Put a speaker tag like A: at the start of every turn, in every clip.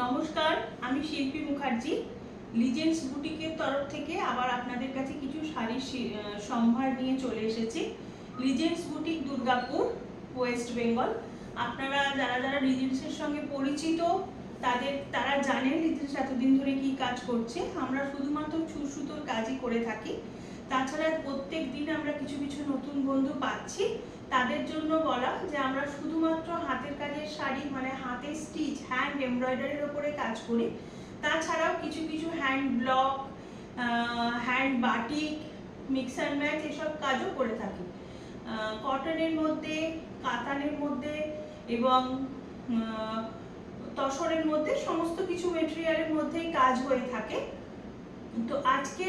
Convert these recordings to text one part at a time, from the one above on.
A: নমস্কার, আমি শিল্পী মুখার্জি। লিজেন্ডস বুটিকের তরফ থেকে আবার আপনাদের কাছে কিছু শাড়ির সম্ভার নিয়ে চলে এসেছি। Legends boutique, Durgapur, West Bengal. আপনারা যারা লিজেন্ডসের সঙ্গে পরিচিত তারা জানেন লিজেন্ডস এতদিন ধরে কি কাজ করছে। আমরা শুধুমাত্র সুতোর কাজই করে থাকি। তাছাড়া প্রত্যেক দিন আমরা কিছু কিছু নতুন বন্ধু পাচ্ছি। তাদের জন্য বলা যে আমরা শুধুমাত্র হাতের কাজের শাড়ি, মানে হাতে স্টিচ, হ্যান্ড এমব্রয়ডারির ওপরে কাজ করি। তাছাড়াও কিছু কিছু hand block, hand batik, mix and match এসব কাজও করে থাকি। কটনের মধ্যে, কাতানের মধ্যে এবং তসরের মধ্যে সমস্ত কিছু মেটেরিয়ালের মধ্যেই কাজ হয়ে থাকে। তো আজকে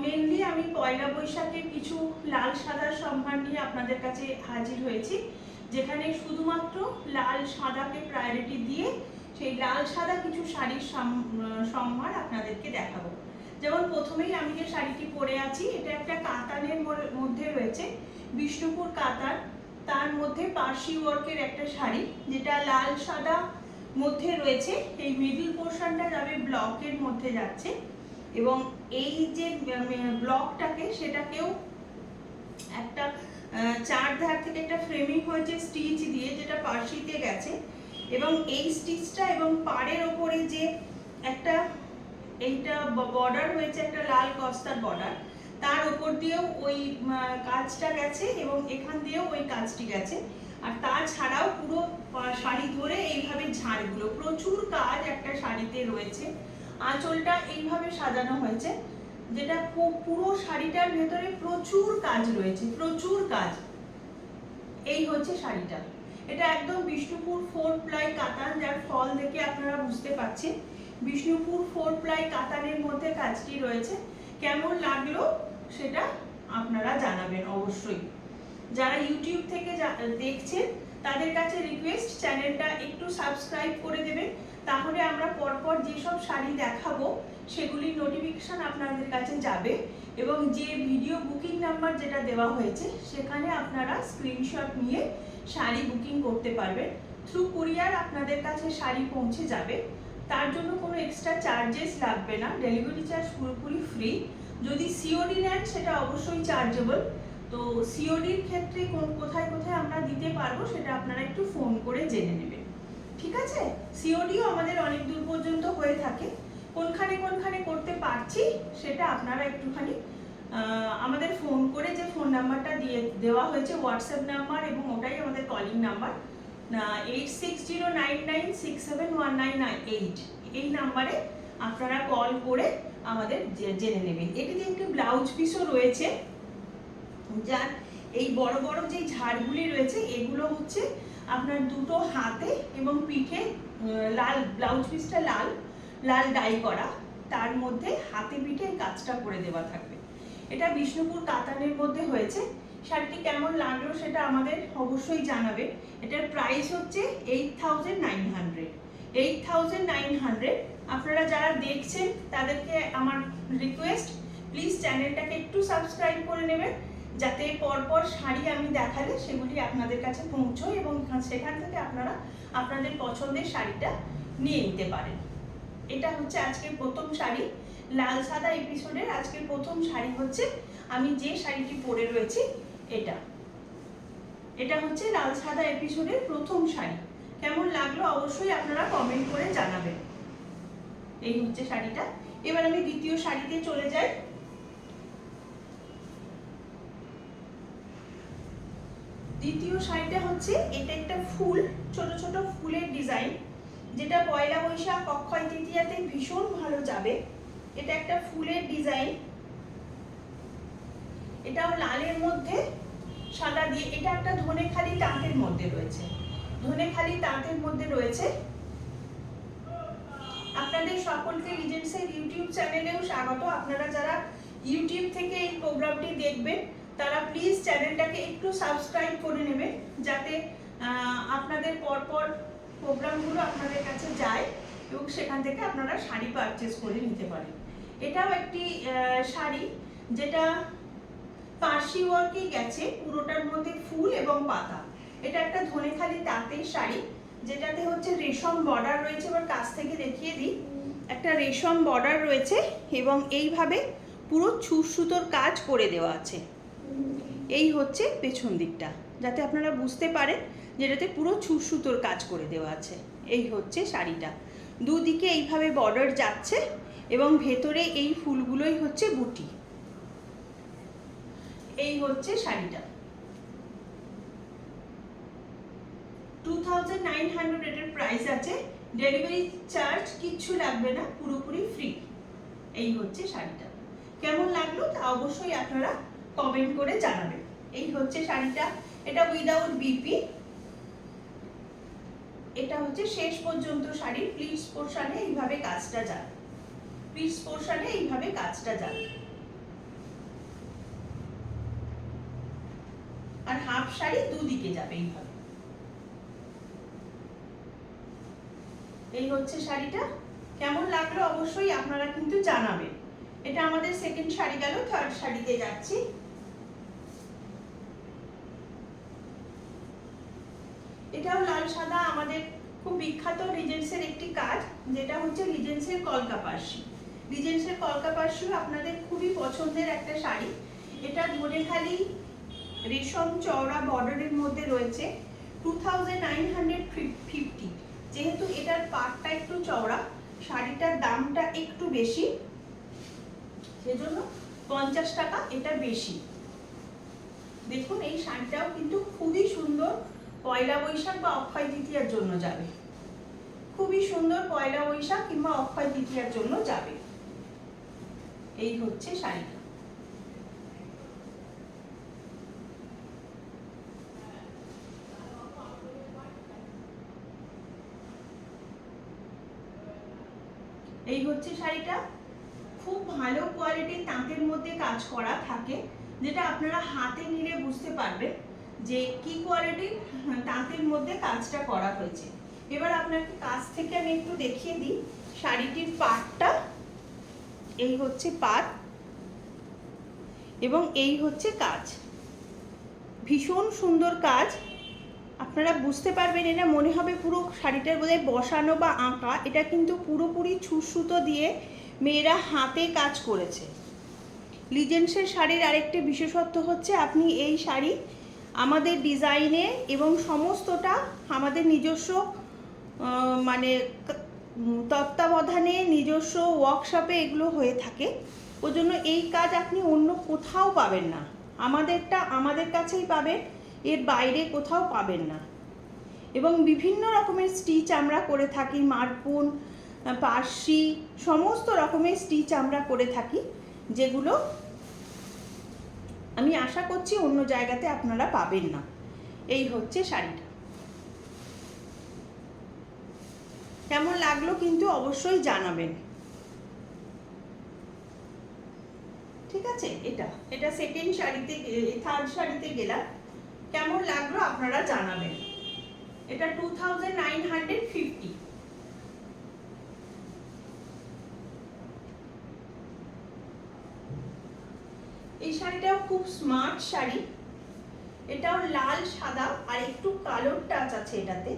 A: মেনলি আমি পয়লা বৈশাখের কিছু লাল সাদার সম্ভার নিয়ে আপনাদের কাছে হাজির হয়েছি, যেখানে শুধুমাত্র লাল সাদাকে প্রায়োরিটি দিয়ে সেই লাল সাদা কিছু শাড়ির সম্ভার আপনাদেরকে দেখাবো। যেমন প্রথমেই আমি যে শাড়িটি পরে আছি, এটা একটা কাতানের মধ্যে রয়েছে, বিষ্ণুপুর কাতান, তার মধ্যে পার্সি ওয়ার্কের একটা শাড়ি, যেটা লাল সাদা মধ্যে রয়েছে। এই মিডল পোর্শনটা যাবে ব্লকের মধ্যে যাচ্ছে, এবং এই যে ব্লকটাকে সেটাকেও একটা চার ধার থেকে একটা ফ্রেমিং হয়েছে স্টিচ দিয়ে, যেটা পার্সিতে গেছে। এবং এই স্টিচটা এবং পাড়ের ওপরে যে একটা এইটা বর্ডার হয়েছে, একটা লাল কস্তার বর্ডার, তার ওপর দিয়েও ওই কাজটা গেছে এবং এখান দিয়েও ওই কাজটি গেছে। আর তাছাড়াও পুরো শাড়ি ধরে এইভাবে ঝাড়গুলো, প্রচুর কাজ একটা শাড়িতে রয়েছে। আঁচলটা এইভাবে সাজানো হয়েছে, যেটা পুরো শাড়িটার ভেতরে প্রচুর কাজ রয়েছে, প্রচুর কাজ। এই হচ্ছে শাড়িটা। এটা একদম বিষ্ণুপুর 4 প্লাই কাতান, যার ফল দেখে আপনারা বুঝতে পারছেন বিষ্ণুপুর 4 প্লাই কাতানের মধ্যে কাজটি রয়েছে। কেমন লাগলো সেটা আপনারা জানাবেন অবশ্যই। যারা ইউটিউব থেকে দেখছেন তাদের কাছে রিকোয়েস্ট, চ্যানেলটা একটু সাবস্ক্রাইব করে দেবেন, তাহলে আমরা পরপর যেসব শাড়ি দেখাবো সেগুলির নোটিফিকেশন আপনাদের কাছে যাবে। এবং যে ভিডিও বুকিং নাম্বার যেটা দেওয়া হয়েছে সেখানে আপনারা স্ক্রিনশট নিয়ে শাড়ি বুকিং করতে পারবেন। থ্রু কুরিয়ার আপনাদের কাছে শাড়ি পৌঁছে যাবে, তার জন্য কোনো এক্সট্রা চার্জেস লাগবে না। ডেলিভারি চার্জ পুরোপুরি ফ্রি। যদি সিওডি নেন সেটা অবশ্যই চার্জেবল। তো সিওডির ক্ষেত্রে কোথায় কোথায় আমরা দিতে পারবো সেটা আপনারা একটু ফোন করে জেনে নেবেন, ঠিক আছে? সিওডিও আমাদের অনেক দূর পর্যন্ত হয়ে থাকে। কোনখানে কোনখানে করতে পারছি সেটা আপনারা একটুখানি আমাদের ফোন করে, যে ফোন নাম্বারটা দেওয়া হয়েছে হোয়াটসঅ্যাপ নাম্বার, এবং ওটাই আমাদের কলিং নাম্বার 8609967198, এই নাম্বারে আপনারা কল করে আমাদের জেনে নেবেন। এটিতে একটি ব্লাউজ পিসও রয়েছে, যার এই বড় বড় যে ঝাড়গুলি রয়েছে এগুলো হচ্ছে আপনার দুটো হাতে এবং পিঠে লাল, ব্লাউজ পিসটা লাল লাল ডাই করা, তার মধ্যে হাতে পিঠে কাজটা করে দেওয়া থাকবে। এটা বিষ্ণুপুর কাতানের মধ্যে হয়েছে। শাড়িটি কেমন লাগলো সেটা আমাদের অবশ্যই জানাবে। এটার প্রাইস হচ্ছে 8900। 8900। আপনারা যারা দেখছেন তাদেরকে আমার রিকোয়েস্ট, প্লিজ চ্যানেলটাকে একটু সাবস্ক্রাইব করে নেবেন, যাতে পরপর শাড়ি আমি দেখালে সেগুলি আপনাদের কাছে পৌঁছয় এবং সেখান থেকে আপনারা আপনাদের পছন্দের শাড়িটা নিয়ে নিতে পারেন। এটা হচ্ছে আজকের প্রথম শাড়ি, লাল সাদা এপিসোডের আজকের প্রথম শাড়ি হচ্ছে আমি যে শাড়িটি পরে রয়েছি। এটা হচ্ছে লাল সাদা এপিসোডের প্রথম শাড়ি। কেমন লাগলো অবশ্যই আপনারা কমেন্ট করে জানাবেন। এই হচ্ছে শাড়িটা। এবার আমি দ্বিতীয় শাড়িতে চলে যাই। দ্বিতীয় শাড়িটা হচ্ছে, এটা একটা ফুল, ছোট ছোট ফুলের ডিজাইন, যেটা পয়লা বৈশাখ অক্ষয় তৃতীয়াতে ভীষণ ভালো যাবে। এটা একটা ফুলের ডিজাইন, এটাও লালের মধ্যে সাদা দিয়ে। এটা একটা ধনেখালি তাঁতের মধ্যে রয়েছে, ধনেখালি তাঁতের মধ্যে রয়েছে। আপনাদের সকলকে লিজেন্ডসের ইউটিউব চ্যানেলেও স্বাগত। আপনারা যারা ইউটিউব থেকে এই প্রোগ্রামটি দেখবেন তারা প্লিজ চ্যানেলটাকে একটু সাবস্ক্রাইব করে নেবেন, যাতে আপনাদের পরপর প্রোগ্রামগুলো আপনাদের কাছে যায় এবং সেখান থেকে আপনারা শাড়ি পারচেস করে নিতে পারেন। এটাও একটি শাড়ি যেটা পার্সি ওয়ার্কে গেছে, পুরোটার মধ্যে ফুল এবং পাতা। এটা একটা ধনেখালি তাঁতের শাড়ি, যেটাতে হচ্ছে রেশম বর্ডার রয়েছে। এবার কাছ থেকে দেখিয়ে দিই, একটা রেশম বর্ডার রয়েছে এবং এইভাবে পুরো সুতোর কাজ করে দেওয়া আছে। এই হচ্ছে পেছন দিকটা, যাতে আপনারা বুঝতে পারেন যেটাতে পুরো সুতোর কাজ করে দেওয়া আছে। এই হচ্ছে শাড়িটা, দুদিকে এইভাবে বর্ডার যাচ্ছে এবং ভেতরে এই ফুলগুলোই হচ্ছে বুটি। এই হচ্ছে শাড়িটা, 2900 এটার প্রাইস আছে। ডেলিভারি চার্জ কিচ্ছু লাগবে না, পুরোপুরি ফ্রি। এই হচ্ছে শাড়িটা, কেমন লাগলো তা অবশ্যই আপনারা কমেন্ট করে জানাবেন। এই হচ্ছে শাড়িটা, এটা উইদাউট বিপি। এটা হচ্ছে শেষ পর্যন্ত শাড়ি, প্লিটস পোরশনে এইভাবে কাজটা যাবে, প্লিটস পোরশনে এইভাবে কাজটা যাবে। আর হাফ শাড়ি দুদিকে যাবে এইভাবে। এই হচ্ছে শাড়িটা, কেমন লাগলো অবশ্যই আপনারা কিন্তু জানাবেন। এটা আমাদের সেকেন্ড শাড়ি গেল, থার্ড শাড়িতে যাচ্ছি। এটাও লাল সাদা, আমাদের খুব বিখ্যাত লিজেন্সের একটি কাজ, যেটা হচ্ছে লিজেন্সের কলকাপার্সি। লিজেন্সের কলকাপার্সি আপনাদের খুবই পছন্দের একটা শাড়ি। এটা ধনেখালি রেশম চওড়া বর্ডারের মধ্যে রয়েছে, 2950। যেহেতু এটার পাটটা একটু চওড়া, শাড়িটার দামটা একটু বেশি, সেজন্য 50 টাকা এটা বেশি। দেখুন এই শাড়িটাও কিন্তু খুবই সুন্দর, পয়লা বৈশাখ বা অক্ষয় তৃতীয়ার জন্য যাবে, খুবই সুন্দর, পয়লা বৈশাখ কিংবা অক্ষয় তৃতীয়ার জন্য যাবে। এই হচ্ছে শাড়িটা। এই হচ্ছে শাড়িটা, খুব ভালো কোয়ালিটির তাঁতের মধ্যে কাজ করা থাকে, যেটা আপনারা হাতে নিলে বুঝতে পারবেন যে কি কোয়ালিটির তাঁতের মধ্যে কাজটা করা হয়েছে। এবার আপনাকে কাছ থেকে আমি একটু দেখিয়ে দিই শাড়িটির পাটটা। এই হচ্ছে পাট এবং এই হচ্ছে কাজ, ভীষণ সুন্দর কাজ। আপনারা বুঝতে পারবেন, এটা মনে হবে পুরো শাড়িটার বোধহয় বসানো বা আঁকা। এটা কিন্তু পুরোপুরি সুতো দিয়ে মেয়েরা হাতে কাজ করেছে। লিজেন্সের শাড়ির আরেকটি বিশেষত্ব হচ্ছে, আপনি এই শাড়ি আমাদের ডিজাইনে এবং সমস্তটা আমাদের নিজস্ব মানে তত্ত্বাবধানে, নিজস্ব ওয়ার্কশপে এগুলো হয়ে থাকে। ওই জন্য এই কাজ আপনি অন্য কোথাও পাবেন না, আমাদেরটা আমাদের কাছেই পাবেন, এর বাইরে কোথাও পাবেন না। এবং বিভিন্ন রকমের স্টিচ আমরা করে থাকি, মারপুন, পার্সি, সমস্ত রকমের স্টিচ আমরা করে থাকি, যেগুলো আমি আশা করছি অন্য জায়গাতে আপনারা পাবেন না। এই হচ্ছে শাড়িটা, কেমন লাগলো কিন্তু অবশ্যই জানাবেন। ঠিক আছে, এটা সেকেন্ড শাড়িতে, থার্ড শাড়িতে গেলাম, কেমন লাগলো আপনারা জানাবেন। এটা 2950। এই শাড়িটাও খুব স্মার্ট শাড়ি, এটাও লাল সাদা আর একটু কালোর টাচ আছে এটাতে।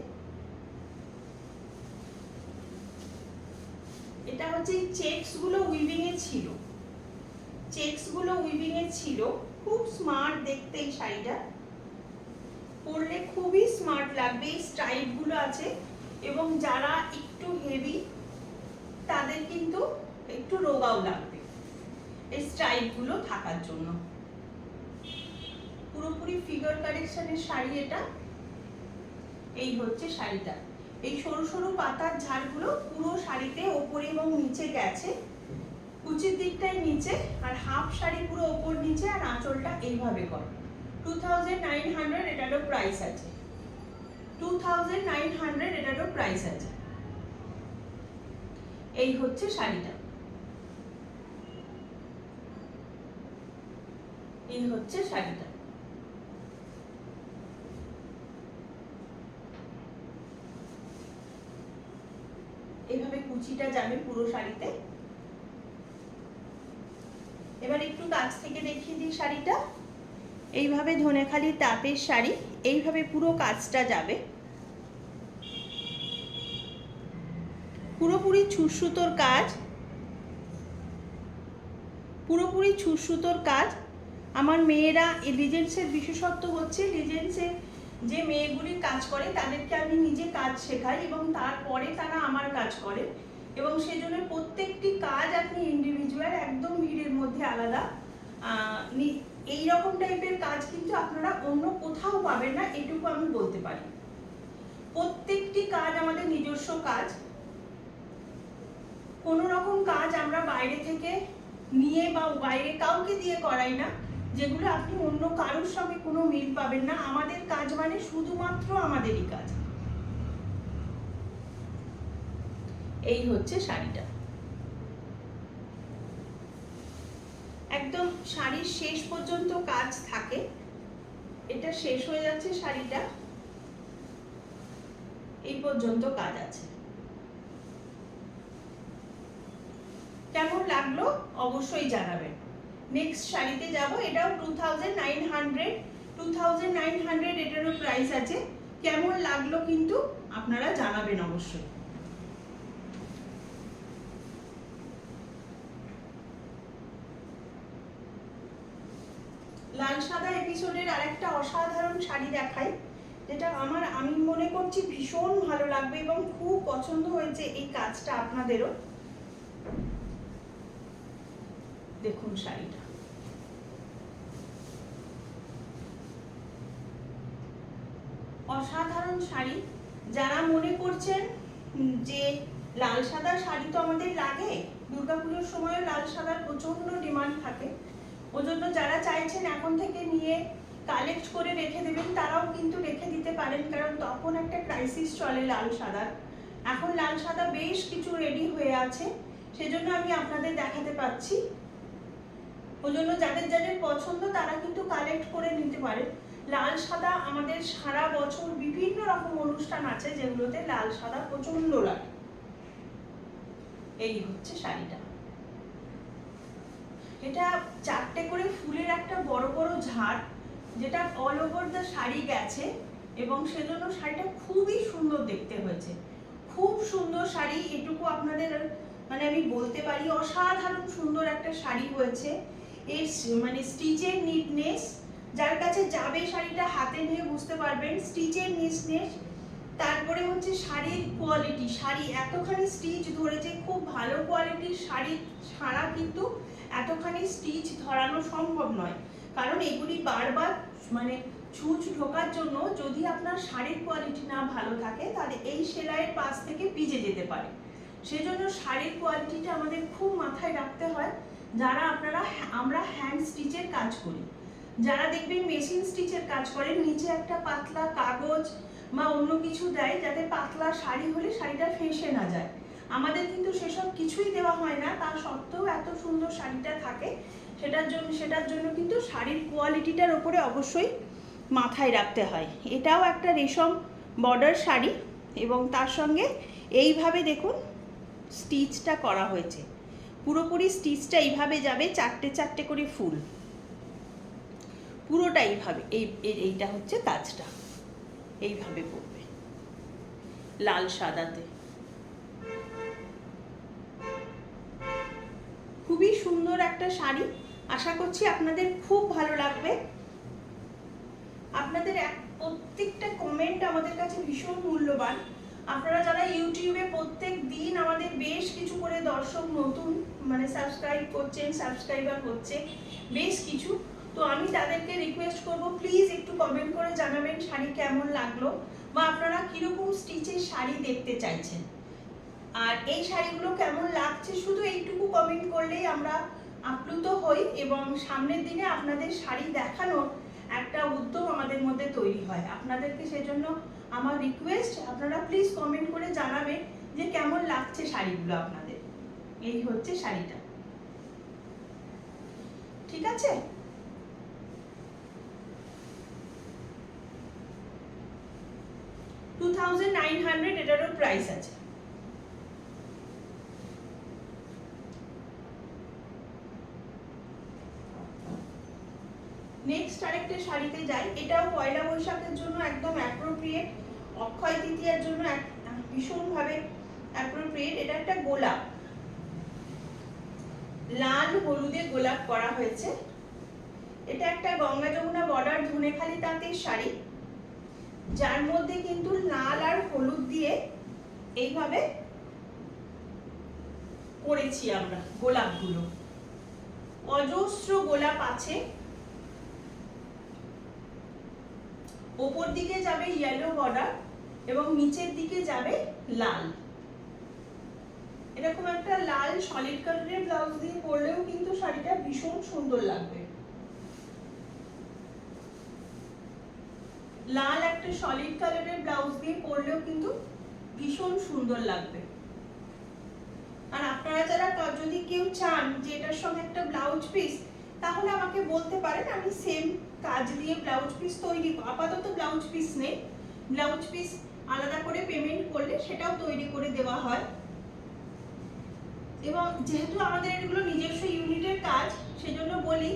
A: এটা হচ্ছে চেকস গুলো উইভিং এ ছিল, চেকস গুলো উইভিং এ ছিল, খুব স্মার্ট দেখতে। এই শাড়িটা পরলে খুবই স্মার্ট লাগবে, এই স্ট্রাইপ গুলো আছে এবং যারা একটু হেভি তাদের কিন্তু একটু রোগাও লাগবে এই স্ট্রাইপ গুলো থাকার জন্য। পুরোপুরি ফিগার কালেকশনের শাড়ি এটা। এই হচ্ছে শাড়িটা, এই সরু সরু পাতার ঝাড়গুলো পুরো শাড়িতে ওপরে এবং নিচে গেছে, কুচির দিকটাই নিচে, আর হাফ শাড়ি পুরো ওপর নিচে, আর আঁচলটা এইভাবে করা। 2900 এটারও প্রাইস আছে, 2900 এটারও প্রাইস আছে। এই হচ্ছে শাড়িটা, এই হচ্ছে শাড়িটা। এইভাবে কুচিটা যাবে পুরো শাড়িতে। এবার একটু কাছ থেকে দেখিয়ে দিই শাড়িটা। এইভাবে ধনেখালি তাঁতের শাড়ি, এইভাবে পুরো কাজটা যাবে। পুরোপুরি ছুঁচসুতোর কাজ, পুরোপুরি ছুঁচসুতোর কাজ। আমার মেয়েরা এই লিজেন্সের বিশেষত্ব হচ্ছে লিজেন্সের যে মেয়েগুলি কাজ করে তাদেরকে আমি নিজে কাজ শেখাই এবং তারপরে তারা আমার কাজ করে, এবং সেই জন্য প্রত্যেকটি কাজ আপনি ইন্ডিভিজুয়াল, একদম ভিড়ের মধ্যে আলাদা। এই রকম টাইপের কাজ কিন্তু আপনারা অন্য কোথাও পাবেন না, এটুকু আমি বলতে পারি। প্রত্যেকটি কাজ আমাদের নিজস্ব কাজ, কোনো রকম কাজ আমরা বাইরে থেকে নিয়ে বা বাইরে কাউকে দিয়ে করাই না, যেগুলো আপনি অন্য কারোর সঙ্গে কোনো মিল পাবেন না। আমাদের কাজ মানে শুধুমাত্র আমাদেরই কাজ। এই হচ্ছে শাড়িটা, একদম শাড়ির শেষ পর্যন্ত কাজ থাকে। এটা শেষ হয়ে যাচ্ছে শাড়িটা, এই পর্যন্ত কাজ আছে। কেমন লাগলো অবশ্যই জানাবেন। নেক্সট শাড়িতে যাব, এটাও 2900 এটারও প্রাইস আছে। কেমন লাগলো কিন্তু আপনারা জানাবেন অবশ্যই। লাল সাদা এপিসোডের আরেকটা অসাধারণ শাড়ি দেখাই, যেটা আমি মনে করছি ভীষণ ভালো লাগবে এবং খুব পছন্দ হয়েছে এই কাজটা আপনাদেরও। দেখুন শাড়িটা, অসাধারণ শাড়ি। যারা মনে করছেন যে লাল সাদা শাড়ি তো আমাদের লাগে, দুর্গাপুজোর সময়ও লাল সাদার প্রচন্ড ডিমান্ড থাকে, ওজন্য যারা চাইছেন এখন থেকে নিয়ে কালেক্ট করে রেখে দেবেন তারাও কিন্তু রেখে দিতে পারেন, কারণ তখন একটা ক্রাইসিস চলে লাল সাদার। এখন লাল সাদা বেশ কিছু রেডি হয়ে আছে, সেজন্য আমি আপনাদের দেখাতে পাচ্ছি। ওজন্য যাদের যাদের পছন্দ তারা কিন্তু কালেক্ট করে নিতে পারেন। লাল সাদা আমাদের সারা বছর বিভিন্ন রকম অনুষ্ঠান আছে যেগুলোতে লাল সাদা প্রচন্ড লাগে। এই হচ্ছে শাড়িটা, এটা 4টে করে ফুলের একটা বড় বড় ঝাড়, যেটা অল ওভার দ্য শাড়ি গেছে, এবং সেজন্য শাড়িটা খুবই সুন্দর দেখতে হয়েছে। খুব সুন্দর শাড়ি, এটুকু আপনাদের মানে আমি বলতে পারি, অসাধারণ সুন্দর একটা শাড়ি হয়েছে। এর মানে স্টিচের নিটনেস, যার কাছে যাবে শাড়িটা হাতে নিয়ে বুঝতে পারবেন স্টিচের নিটনেস। তারপরে হচ্ছে শাড়ির কোয়ালিটি, শাড়ি এতখানি স্টিচ ধরেছে, খুব ভালো কোয়ালিটির শাড়ি ছাড়া কিন্তু এতখানি স্টিচ ধরানো সম্ভব নয়, কারণ এগুলি বারবার মানে ছুঁচ ঢোকার জন্য যদি আপনার শাড়ির কোয়ালিটি না ভালো থাকে তাহলে এই সেলাইয়ের পাশ থেকে ভিজে যেতে পারে। সেজন্য শাড়ির কোয়ালিটিটা আমাদের খুব মাথায় রাখতে হয়। যারা আমরা হ্যান্ড স্টিচের কাজ করি, যারা দেখবেন মেশিন স্টিচের কাজ করেন, নিচে একটা পাতলা কাগজ বা অন্য কিছু দেয় যাতে পাতলা শাড়ি হলে শাড়িটা ফেঁসে না যায়। আমাদের কিন্তু সেসব কিছুই দেওয়া হয় না, তা সত্ত্বেও এত সুন্দর শাড়িটা থাকে। সেটার জন্য কিন্তু শাড়ির কোয়ালিটিটার ওপরে অবশ্যই মাথায় রাখতে হয়। এটাও একটা রেশম বর্ডার শাড়ি, এবং তার সঙ্গে এইভাবে দেখুন স্টিচটা করা হয়েছে। পুরোপুরি স্টিচটা এইভাবে যাবে, 4টে করে ফুল, পুরোটা এইভাবে। এইটা হচ্ছে কাজটা, এইভাবে পড়বে লাল সাদাতে। খুবই সুন্দর একটা শাড়ি, আশা করছি আপনাদের খুব ভালো লাগবে। আপনাদের প্রত্যেকটা কমেন্ট আমাদের কাছে ভীষণ মূল্যবান। আপনারা যারা ইউটিউবে প্রত্যেক দিন আমাদের বেশ কিছু করে দর্শক নতুন মানে সাবস্ক্রাইবার হচ্ছে বেশ কিছু, তো আমি তাদেরকে রিকোয়েস্ট করব প্লিজ একটু কমেন্ট করে জানাবেন শাড়ি কেমন লাগলো, বা আপনারা কিরকম স্টিচের শাড়ি দেখতে চাইছেন, আর এই শাড়িগুলো কেমন লাগছে, শুধু এইটুকু কমেন্ট করলেই আমরা আপ্লুত হই, এবং সামনের দিনে আপনাদের শাড়ি দেখানোর একটা উদ্যোগ আমাদের মধ্যে তৈরি হয়। আপনাদেরকে সেজন্য আমার রিকোয়েস্ট, আপনারা প্লিজ কমেন্ট করে জানাবেন যে কেমন লাগছে শাড়িগুলো আপনাদের। এই হচ্ছে শাড়িটা, ঠিক আছে? $2900 এটারও প্রাইস আছে। নেক্সট আরেকটা শাড়িতে যাই, এটাও পয়লা বৈশাখের জন্য একদম অ্যাপ্রোপ্রিয়েট, অক্ষয় তৃতীয়ার জন্য ভীষণভাবে অ্যাপ্রোপ্রিয়েট। এটা একটা গোলাপ, লাল হলুদে গোলাপ করা হয়েছে। এটা একটা গঙ্গা যমুনা বর্ডার ধনেখালি তাঁতের শাড়ি, যার মধ্যে কিন্তু লাল আর হলুদ দিয়ে এইভাবে করেছি আমরা গোলাপগুলো। অজস্র গোলাপ আছে। ওপর দিকে যাবে ইয়েলো বর্ডার এবং নিচের দিকে যাবে লাল। এরকম একটা লাল সলিড কালারের ব্লাউজ দিয়ে পরলেও কিন্তু শাড়িটা ভীষণ সুন্দর লাগবে। লাল একটা সলিড কালারের ব্লাউজ দিয়ে পরলেও কিন্তু ভীষণ সুন্দর লাগবে। আর আপনারা যারা যদি কেউ চান যে এটার সঙ্গে একটা ব্লাউজ পিস, তাহলে আমাকে বলতে পারেন, আমি সেম কাজ দিয়ে ব্লাউজ পিস তৈরি, আপাতত ব্লাউজ পিস নেই, ব্লাউজ পিস আলাদা করে পেমেন্ট করলে সেটাও তৈরি করে দেওয়া হয়। এবং যেহেতু আমাদের এগুলো নিজস্ব ইউনিটের কাজ, সেজন্য বলি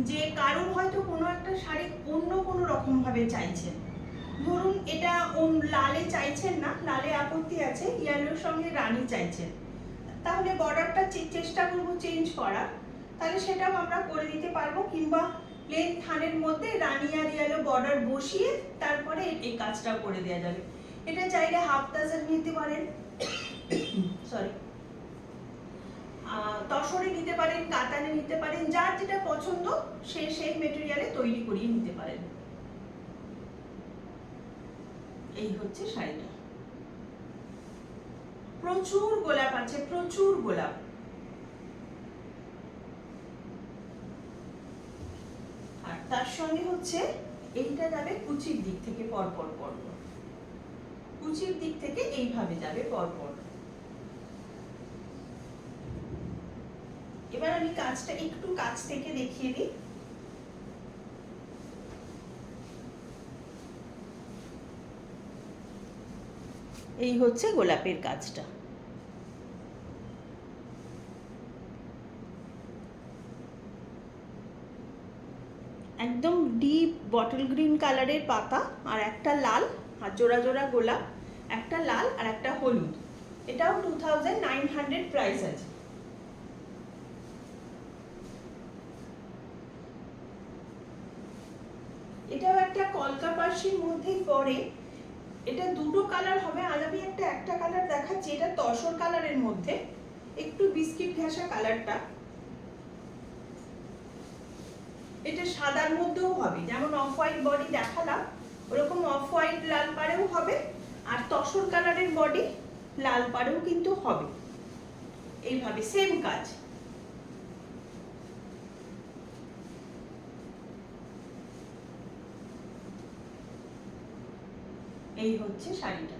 A: যে কারোর হয়তো কোনো একটা শাড়ি অন্য কোনো রকম ভাবে চাইছেন, ধরুন এটা লালে চাইছেন না, লালে আপত্তি আছে, ইয়েলোর সঙ্গে রানী চাইছেন, তাহলে বর্ডারটা চেষ্টা করবো চেঞ্জ করার, তাহলে সেটাও আমরা করে দিতে পারবো। কিংবা প্লেন থানের মধ্যে রানী আর ইয়েলো বর্ডার বসিয়ে তারপরে এই কাজটাও করে দেওয়া যাবে। এটা চাইলে হাফ তাজার নিতে পারেন, সরি তসরে নিতে পারেন, কাতানে নিতে পারেন, যার যেটা পছন্দ সে সেই মেটেরিয়ালে তৈরি করিয়ে নিতে পারেন। এই হচ্ছে শাড়িটা। প্রচুর গোলাপ আছে, প্রচুর গোলাপ। আর তার সঙ্গে হচ্ছে এইটা যাবে কুচির দিক থেকে পরপর পরপর, কুচির দিক থেকে এইভাবে যাবে পরপর। এবার আমি কাজটা একটু কাছ থেকে দেখিয়ে দিই। এই হচ্ছে গোলাপের কাজটা। একদম ডিপ বটল গ্রিন কালারের পাতা আর একটা লাল, আর জোড়া জোড়া গোলাপ, একটা লাল আর একটা হলুদ। এটাও 2900 প্রাইস আছে। এটাও একটা কলকা পার্সির মধ্যেই পড়ে। এটা দুটো কালার হবে, আজ আমি একটা কালার দেখাচ্ছি। এটা তসর কালারের মধ্যে, একটু বিস্কিট ঘাসা কালারটা। এটা সাদার মধ্যেও হবে, যেমন অফ হোয়াইট বডি দেখালাম ওরকম অফ হোয়াইট লাল পাড়েও হবে, আর তসর কালারের বডি লাল পাড়েও কিন্তু হবে। এইভাবে সেম কাজ। এই হচ্ছে শাড়িটা।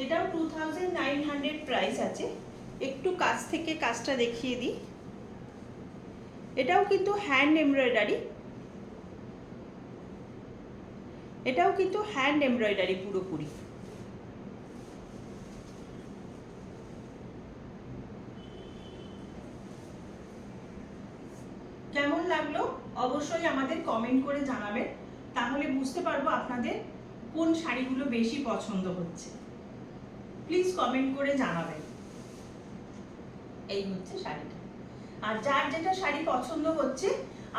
A: এটাও 2900 প্রাইস আছে। একটু কাছ থেকে কাজটা দেখিয়ে দিই। এটাও কিন্তু হ্যান্ড এমব্রয়ডারি, এটাও কিন্তু হ্যান্ড এমব্রয়ডারি পুরোপুরি। কেমন লাগলো অবশ্যই আমাদের কমেন্ট করে জানাবেন, তাহলে বুঝতে পারবো আপনাদের কোন শাড়িগুলো বেশি পছন্দ হচ্ছে। প্লিজ কমেন্ট করে জানাবেন। এই হচ্ছে শাড়িটা। আর যার যেটা শাড়ি পছন্দ হচ্ছে,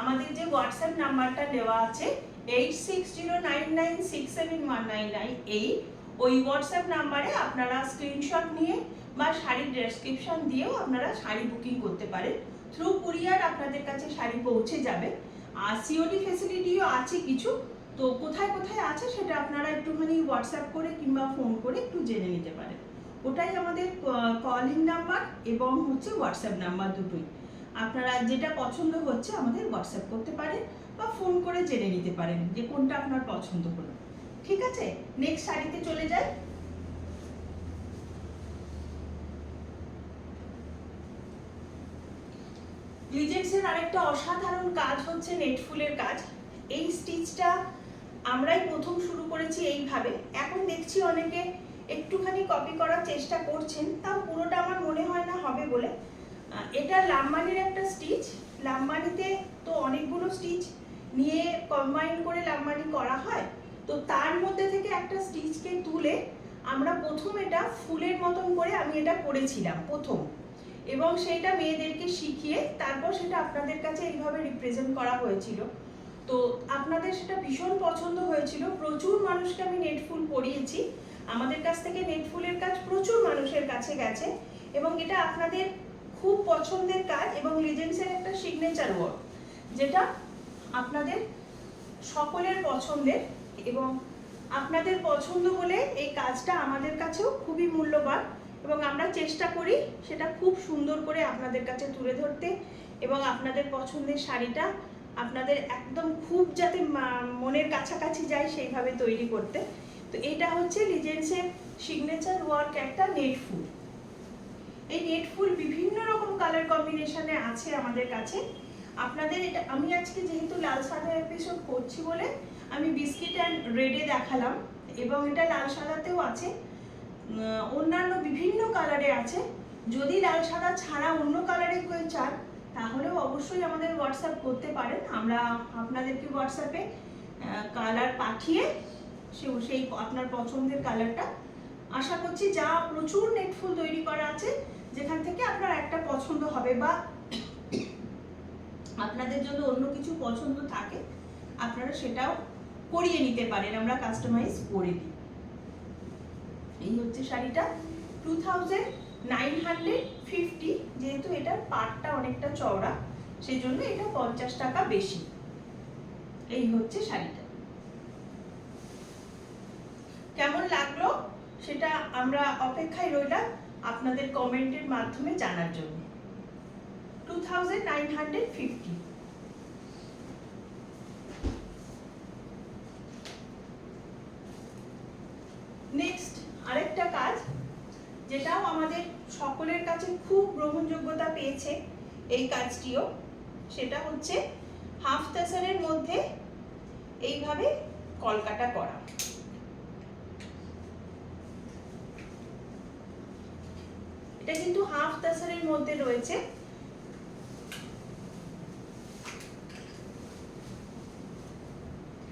A: আমাদের যে হোয়াটসঅ্যাপ নাম্বারটা দেওয়া আছে 8609967199, ওই হোয়াটসঅ্যাপ নাম্বারে আপনারা স্ক্রিনশট নিয়ে বা শাড়ির ডেসক্রিপশন দিয়েও আপনারা শাড়ি বুকিং করতে পারেন। থ্রু কুরিয়ার আপনাদের কাছে শাড়ি পৌঁছে যাবে। আর সিওডি ফ্যাসিলিটিও আছে কিছু, তো কোথায় কোথায় আছে সেটা আপনারা একটুখানি হোয়াটসঅ্যাপ করে কিংবা ফোন করে একটু জেনে নিতে পারেন। ওটাই আমাদের কলিং নাম্বার এবং হচ্ছে হোয়াটসঅ্যাপ নাম্বার, দুটোই। আপনারা যেটা পছন্দ হচ্ছে আমাদের হোয়াটসঅ্যাপ করতে পারেন বা ফোন করে জেনে নিতে পারেন যে কোনটা আপনার পছন্দ হলো। ঠিক আছে, নেক্সট শাড়িতে চলে যাই। লিজেন্ডসের আরেকটা অসাধারণ কাজ হচ্ছে নেট ফুলের কাজ। এই স্টিচটা আমরাই প্রথম শুরু করেছি এইভাবে। এখন দেখছি অনেকে একটুখানি কপি করার চেষ্টা করছেন, তাও পুরোটা আমার মনে হয় না হবে বলে। এটা লাম্বানির একটা স্টিচ। লাম্বানিতে তো অনেকগুলো স্টিচ নিয়ে কম্বাইন করে লাম্বানি করা হয়, তো তার মধ্যে থেকে একটা স্টিচকে তুলে আমরা প্রথম এটা ফুলের মতন করে আমি এটা করেছিলাম প্রথম, এবং সেটা মেয়েদেরকে শিখিয়ে তারপর সেটা আপনাদের কাছে এইভাবে রিপ্রেজেন্ট করা হয়েছিল। তো আপনাদের সেটা ভীষণ পছন্দ হয়েছিল, প্রচুর মানুষকে আমি নেট ফুল পরিয়েছি। আমাদের কাছ থেকে নেট ফুলের কাজ প্রচুর মানুষের কাছে গেছে এবং এটা আপনাদের খুব পছন্দের কাজ এবং লিজেন্ডসের একটা সিগনেচার ওয়ার্ক, যেটা আপনাদের সকলের পছন্দের এবং আপনাদের পছন্দ বলে এই কাজটা আমাদের কাছেও খুবই মূল্যবান এবং আমরা চেষ্টা করি সেটা খুব সুন্দর করে আপনাদের কাছে তুলে ধরতে এবং আপনাদের পছন্দের শাড়িটা আপনাদের একদম খুব যাতে মনের কাছাকাছি যায় সেইভাবে তৈরি করতে। তো এটা হচ্ছে লিজেন্ডসের সিগনেচার ওয়ার্ক একটা নেট ফুল। এই নেট ফুল বিভিন্ন রকম কালার কম্বিনেশনে আছে আমাদের কাছে। আপনাদের এটা আমি আজকে যেহেতু লাল সাদা এপিসোড করছি বলে আমি বিস্কিট অ্যান্ড রেডে দেখালাম, এবং এটা লাল সাদাতেও আছে, অন্যান্য বিভিন্ন কালারে আছে। যদি লাল সাদা ছাড়া অন্য কালারে কেউ চান তাহলেও অবশ্যই আমাদের হোয়াটসঅ্যাপ করতে পারেন। আমরা আপনাদেরকে হোয়াটসঅ্যাপে কালার পাঠিয়ে সেই আপনার পছন্দের কালারটা, আশা করছি যা প্রচুর নেট ফুল তৈরি করা আছে যেখান থেকে আপনার একটা পছন্দ হবে বা আপনাদের জন্য অন্য কিছু পছন্দ থাকে আপনারা সেটাও করিয়ে নিতে পারেন, আমরা কাস্টমাইজ করে দিই। এই হচ্ছে শাড়িটা 2950, যেহেতু এটার পাটটা অনেকটা চওড়া সেই জন্য এটা 50 টাকা বেশি। এই হচ্ছে শাড়িটা। কেমন লাগলো সেটা আমরা অপেক্ষায় রইলাম আপনাদের কমেন্টের মাধ্যমে জানার জন্য। 2950। নেক্সট আরেকটা কাজ যেটাও আমাদের সকলের কাছে খুব গ্রহণযোগ্যতা পেয়েছে এই কাজটিও, সেটা হচ্ছে হাফ তাসারের মধ্যে এইভাবে কলকাটা করা। এটা কিন্তু হাফ তাসারের মধ্যে রয়েছে।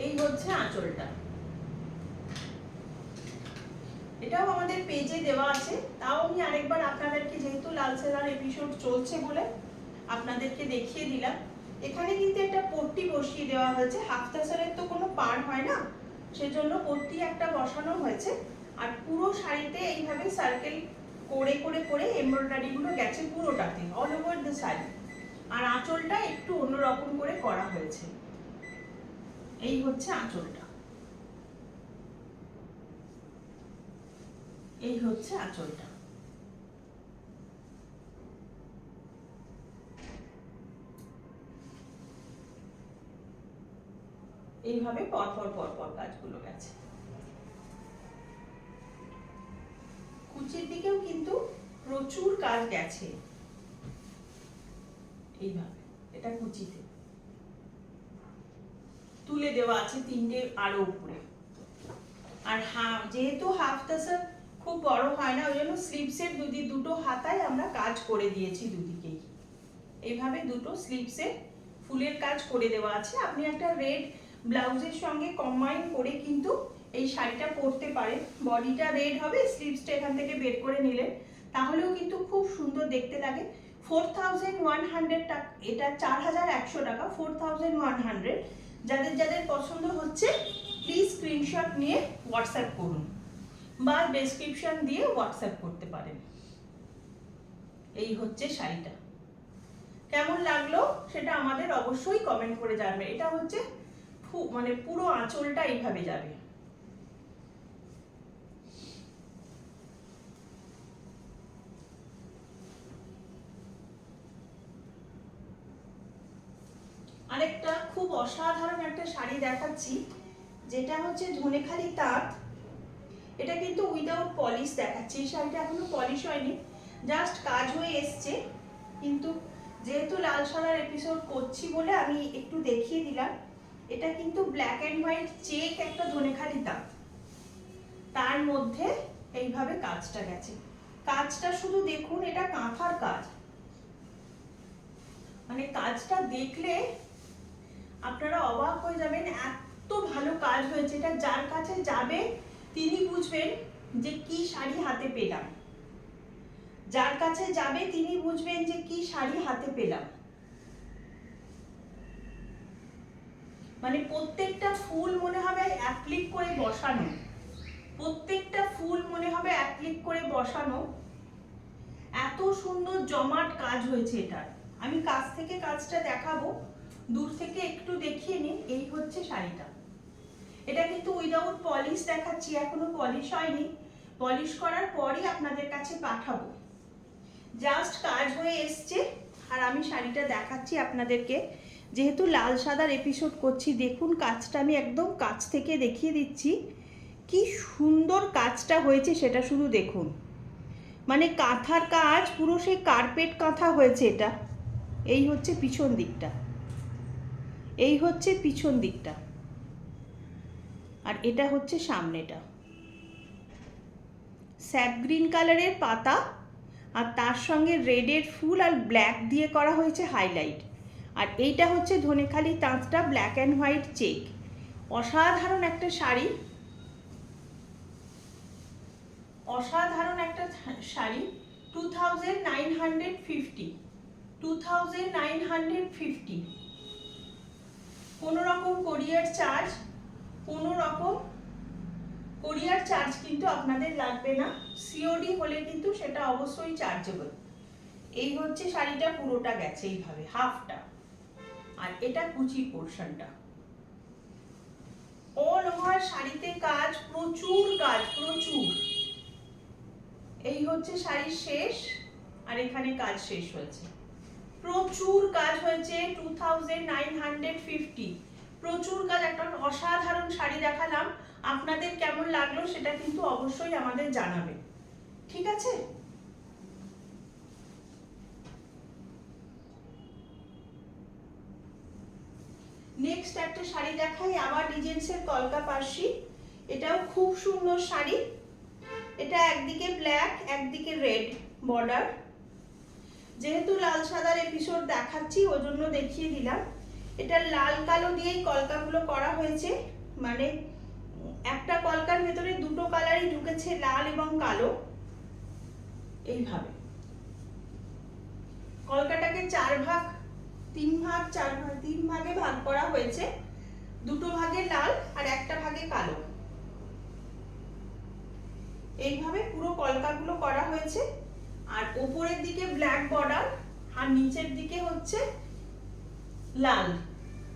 A: এই হচ্ছে আঁচলটা। এটাও আমাদের পেজে দেওয়া আছে, তাও আমি আরেকবার আপনাদেরকে, যেহেতু লাল সাদার এপিসোড চলছে বলে আপনাদেরকে দেখিয়ে দিলাম। এখানে কিন্তু একটা পট্টি বসিয়ে দেওয়া হয়েছে, হাফ তাসারের তো কোনো পার হয় না সেজন্য পট্টি একটা বসানো হয়েছে, আর পুরো শাড়িতে এইভাবে সার্কেল করে করে করে এমব্রয়ডারি গুলো গেছে পুরোটাতে, অল ওভার দ্য শাড়ি। আর আঁচলটা একটু অন্যরকম করে করা হয়েছে। এই হচ্ছে আঁচলটা। এই হচ্ছে আঁচলটা। এইভাবে পরপর পরপর কাজগুলো গেছে। কুচির দিকেও কিন্তু প্রচুর কাজ গেছে। এইভাবে এটা কুচিতে তুলে দেওয়া আছে তিনটে আরো উপরে। আর যেহেতু হাফ তাসার খুব বড় হয় না, ওই জন্য স্লিভসের দুটো হাতায় আমরা কাজ করে দিয়েছি দুদিকেই। এইভাবে দুটো স্লিভসে ফুলের কাজ করে দেওয়া আছে। আপনি একটা রেড ব্লাউজের সঙ্গে কম্বাইন করে কিন্তু এই শাড়িটা পরতে পারেন। বডিটা রেড হবে, স্লিভসটা এখান থেকে বের করে নিলেন, তাহলেও কিন্তু খুব সুন্দর দেখতে লাগে। 4100 টাকা, এটা 4100 টাকা, 4100। যাদের যাদের পছন্দ হচ্ছে প্লিজ স্ক্রিনশট নিয়ে হোয়াটসঅ্যাপ করুন বা ডেসক্রিপশন দিয়ে হোয়াটসঅ্যাপ করতে পারেন। এই হচ্ছে শাড়িটা। কেমন লাগলো সেটা আমাদের অবশ্যই কমেন্ট করে জানাবেন। এটা হচ্ছে মানে পুরো আঁচলটা এইভাবে যাবে। আরেকটা খুব অসাধারণ একটা শাড়ি দেখাচ্ছি, যেটা হচ্ছে ধনেখালি তাঁত। এটা কিন্তু উইদাউট পলিশ দেখাচ্ছি। এই শাড়িটা এখনো পলিশ হয়নি, জাস্ট কাজ হয়ে এসছে, কিন্তু যেহেতু লাল সাদার এপিসোড করছি বলে আমি একটু দেখিয়ে দিলাম। এটা কিন্তু ব্ল্যাক অ্যান্ড হোয়াইট চেক একটা ধনেখালি তাঁত, তার মধ্যে এইভাবে কাজটা গেছে। কাজটা শুধু দেখুন, এটা কাঁথার কাজ, মানে কাজটা দেখলে আপনারা অবাক হয়ে যাবেন, এত ভালো কাজ হয়েছে। এটা যার কাছে যাবে তিনি বুঝবেন যে কি শাড়ি হাতে পেলাম, যার কাছে যাবে তিনি বুঝবেন যে কি শাড়ি হাতে পেলাম। মানে প্রত্যেকটা ফুল মনে হবে অ্যাপ্লিক করে বসানো, প্রত্যেকটা ফুল মনে হবে অ্যাপ্লিক করে বসানো। এত সুন্দর জমাট কাজ হয়েছে এটার। আমি কাছ থেকে কাজটা দেখাবো, দূর থেকে একটু দেখিয়ে নিন। এই হচ্ছে শাড়িটা। এটা কিন্তু উইদাউট পলিশ দেখাচ্ছি, এখনো পলিশ হয়নি, পলিশ করার পরই আপনাদের কাছে পাঠাবো। জাস্ট কাজ হয়ে এসছে আর আমি শাড়িটা দেখাচ্ছি আপনাদেরকে। যেহেতু লাল সাদার এপিসোড করছি, দেখুন কাজটা আমি একদম কাছ থেকে দেখিয়ে দিচ্ছি। কি সুন্দর কাজটা হয়েছে সেটা শুধু দেখুন। মানে কাঁথার কাজ, পুরো সেই কার্পেট কাঁথা হয়েছে এটা। এই হচ্ছে পিছন দিকটা, এই হচ্ছে পিছন দিকটা, আর এটা হচ্ছে সামনেটা। স্যাপ গ্রিন কালারের পাতা, আর তার সঙ্গে রেডের ফুল আর ব্ল্যাক দিয়ে করা হয়েছে হাইলাইট। আর এইটা হচ্ছে ধনেখালি তাঁতটা, ব্ল্যাক অ্যান্ড হোয়াইট চেক। অসাধারণ একটা শাড়ি, অসাধারণ একটা শাড়ি। 2950, 2950। কোনো রকম কোরিয়ার চার্জ, কোনো রকম কোরিয়ার চার্জ কিন্তু আপনাদের লাগবে না। সিওডি হলে কিন্তু সেটা অবশ্যই চার্জেবল। এই হচ্ছে শাড়িটা, পুরোটা গেছে এইভাবে, হাফটা। আর এটা কুচি পোর্শনটা। অল ওভার শাড়িতে কাজ, প্রচুর কাজ, প্রচুর। এই হচ্ছে শাড়ির শেষ, আর এখানে কাজ শেষ হয়েছে। প্রচুর কাজ হয়েছে। 2950, প্রচুর কাজ। একটা অসাধারণ শাড়ি দেখালাম, আপনাদের কেমন লাগলো সেটা কিন্তু অবশ্যই আমাদের জানাবেন, ঠিক আছে? নেক্সট একটা শাড়ি দেখাই, আবার ডিজেন্সের কলকা পার্সি। এটাও খুব সুন্দর শাড়ি। এটা একদিকে ব্ল্যাক একদিকে রেড বর্ডার। যেহেতু লাল সাদার এপিসোড দেখাচ্ছি ওই জন্য দেখিয়ে দিলাম। এটা লাল কালো দিয়েই কলকাগুলো করা হয়েছে, মানে একটা কলকার ভেতরে দুটো কালারই ঢুকেছে, লাল এবং কালো। এইভাবে কলকাটাকে তিন ভাগে ভাগ করা হয়েছে। দুটো ভাগে লাল আর একটা ভাগে কালো। এইভাবে পুরো কলকাগুলো করা হয়েছে। আর উপরের দিকে ব্ল্যাক বর্ডার আর নিচের দিকে হচ্ছে লাল,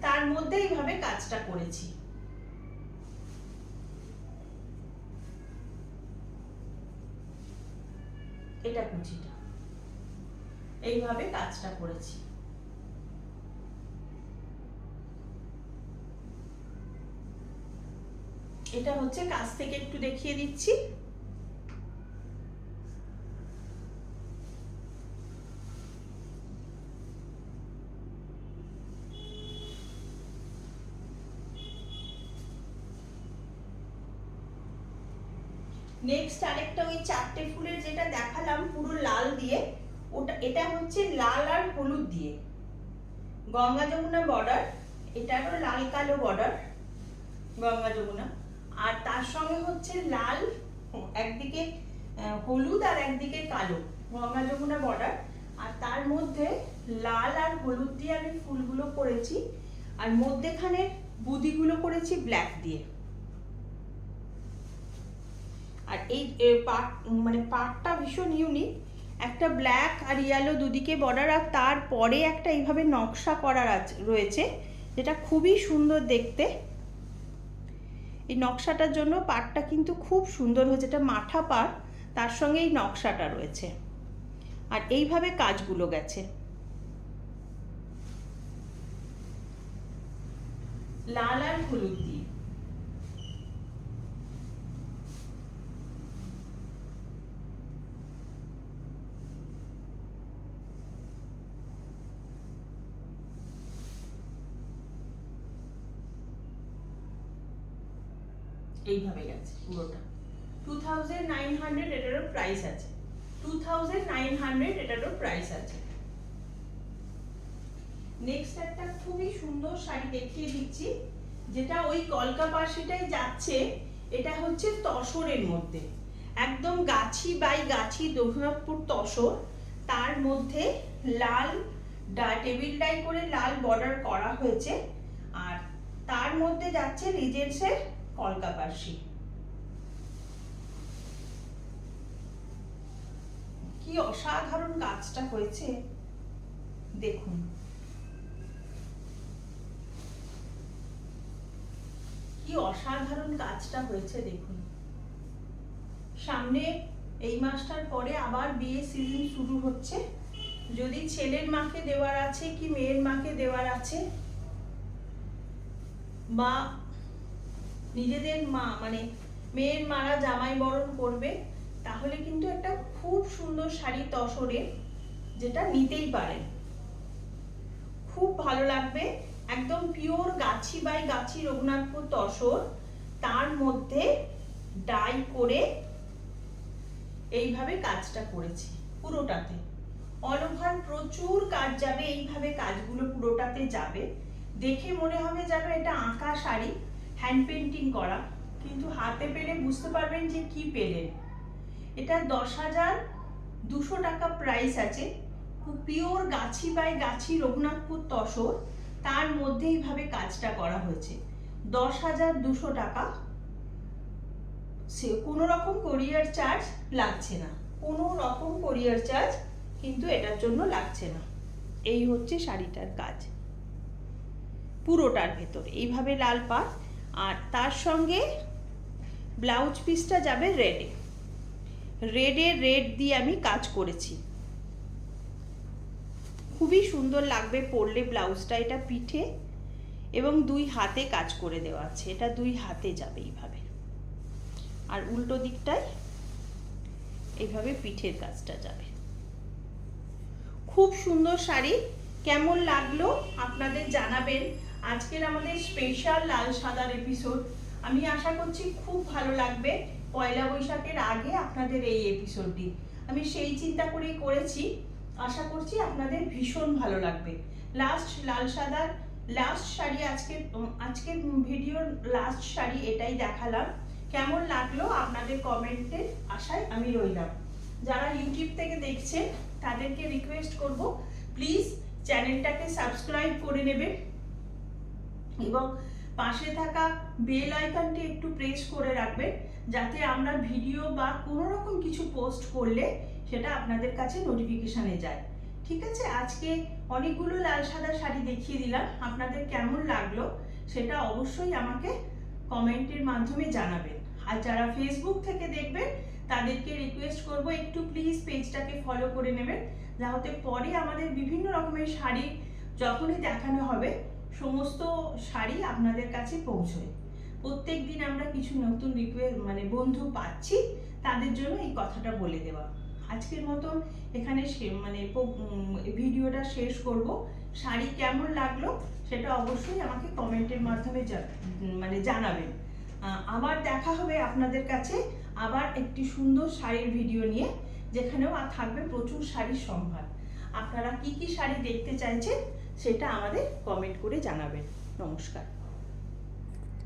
A: তার মধ্যে এইভাবে কাজটা করেছি। এটা কুচিটা, এইভাবে কাজটা করেছি। এটা হচ্ছে কাছ থেকে একটু দেখিয়ে দিচ্ছি। নেক্সট আরেকটা ওই চারটে ফুলের যেটা দেখালাম পুরো লাল দিয়ে, ওটা এটা হচ্ছে লাল আর হলুদ দিয়ে গঙ্গা যমুনা বর্ডার। এটারও লাল কালো বর্ডার গঙ্গা যমুনা, আর তার সঙ্গে হচ্ছে লাল একদিকে, হলুদ আর একদিকে কালো গঙ্গা যমুনা বর্ডার। আর তার মধ্যে লাল আর হলুদ দিয়ে আমি ফুলগুলো করেছি, আর মধ্যেখানে বুদিগুলো করেছি ব্ল্যাক দিয়ে। আর এই মানে পাটটা ভীষণ ইউনিক, একটা ব্ল্যাক আর ইয়েলো দুদিকে বর্ডার, আর তারপরে একটা এইভাবে নকশা করা রয়েছে, যেটা খুবই সুন্দর দেখতে। এই নকশাটার জন্য পাটটা কিন্তু খুব সুন্দর হয়েছে, এটা মাঠা পাট, তার সঙ্গে এই নকশাটা রয়েছে। আর এইভাবে কাজগুলো গেছে লাল আর হলুদ দিয়ে। এইভাবে গেছে পুরোটা। 2900 এটারও প্রাইস আছে, 2900 এটারও প্রাইস আছে। নেক্সট একটা খুবই সুন্দর শাড়ি দেখিয়ে দিচ্ছি, যেটা ওই কলকা পাড়শিটাই যাচ্ছে। এটা হচ্ছে তসরের মধ্যে, একদম গাছি বাই গাছি রঘুনাথপুর তসর, তার মধ্যে লাল টেবিল ডাই করে লাল বর্ডার করা হয়েছে, আর তার মধ্যে যাচ্ছে রিজেন্সের কলকা পাড়শি। কি অসাধারণ কাজটা হয়েছে দেখুন, কি অসাধারণ কাজটা হয়েছে দেখুন। সামনে এই মাসটার পরে আবার বিয়ে সিজন শুরু হচ্ছে, যদি ছেলের মাকে দেওয়ার আছে কি মেয়ের মাকে দেওয়ার আছে, বা নিজেদের মা মানে মেয়ের মারা জামাই বরণ করবে, তাহলে কিন্তু একটা খুব সুন্দর শাড়ি তসরে, যেটা নিতেই পারেন, খুব ভালো লাগবে। একদম পিওর গাছি বাই গাছি রঘুনাথপুর তসর, তার মধ্যে ডাই করে এইভাবে কাজটা করেছি পুরোটাতে। অল ওভার প্রচুর কাজ যাবে, এইভাবে কাজগুলো পুরোটাতে যাবে। দেখে মনে হবে যেন এটা আঁকা শাড়ি, হ্যান্ড পেন্টিং করা, কিন্তু হাতে পেলে বুঝতে পারবেন যে কি পেলেন। এটা 10,200 টাকা প্রাইস আছে। পিওর গাছি বাই গাছি রঘুনাথপুর তসর, তার মধ্যে এইভাবে কাজটা করা হয়েছে। 10,200 টাকা। সে কোনো রকম কোরিয়ার চার্জ লাগছে না, কোনো রকম কোরিয়ার চার্জ কিন্তু এটার জন্য লাগছে না। এই হচ্ছে শাড়িটার কাজ পুরোটার ভেতরে, এইভাবে লাল পাড়, আর তার সঙ্গে ব্লাউজ পিসটা যাবে রেডে। রেড দিয়ে আমি কাজ করেছি, খুবই সুন্দর লাগবে পরলে ব্লাউজটা। এটা পিঠে এবং 2 হাতে কাজ করে দেওয়া আছে, এটা 2 হাতে যাবে এইভাবে, আর উল্টো দিকটায় এইভাবে পিঠের কাজটা যাবে। খুব সুন্দর শাড়ি, কেমন লাগলো আপনাদের জানাবেন। আজকের আমাদের স্পেশাল লাল সাদার এপিসোড, আমি আশা করছি খুব ভালো লাগবে। পয়লা বৈশাখের আগে আপনাদের এই এপিসোডটি আমি সেই চিন্তা করেই করেছি, আশা করছি আপনাদের ভীষণ ভালো লাগবে। লাস্ট লাল সাদার লাস্ট শাড়ি, আজকের ভিডিওর লাস্ট শাড়ি এটাই দেখালাম। কেমন লাগলো আপনাদের কমেন্টের আশায় আমি রইলাম। যারা ইউটিউব থেকে দেখছেন তাদেরকে রিকোয়েস্ট করব, প্লিজ চ্যানেলটাকে সাবস্ক্রাইব করে নেবেন এবং পাশে থাকা বেল আইকনটি একটু প্রেস করে রাখবেন, যাতে আমরা ভিডিও বা কোনো রকম কিছু পোস্ট করলে সেটা আপনাদের কাছে নোটিফিকেশনে যায়। ঠিক আছে, আজকে অনেকগুলো লাল সাদা শাড়ি দেখিয়ে দিলাম, আপনাদের কেমন লাগলো সেটা অবশ্যই আমাকে কমেন্টের মাধ্যমে জানাবেন। আর যারা ফেসবুক থেকে দেখবেন তাদেরকে রিকোয়েস্ট করব, একটু প্লিজ পেজটাকে ফলো করে নেবেন, যাতে পরে আমাদের বিভিন্ন রকমের শাড়ি যখনই দেখানো হবে সমস্ত শাড়ি আপনাদের কাছে পৌঁছয়। প্রত্যেক দিন আমরা কিছু নতুন বন্ধু পাচ্ছি, তাদের জন্য এই কথাটা বলে দেওয়া। আজকের মতন এখানে ভিডিওটা শেষ করব। শাড়ি কেমন লাগলো সেটা অবশ্যই আমাকে কমেন্টের মাধ্যমে জানাবেন। আবার দেখা হবে আপনাদের কাছে আবার একটি সুন্দর শাড়ির ভিডিও নিয়ে, যেখানেও থাকবে প্রচুর শাড়ির সম্ভার। আপনারা কি কি শাড়ি দেখতে চাইছেন সেটা আমাদের কমেন্ট করে জানাবেন। নমস্কার।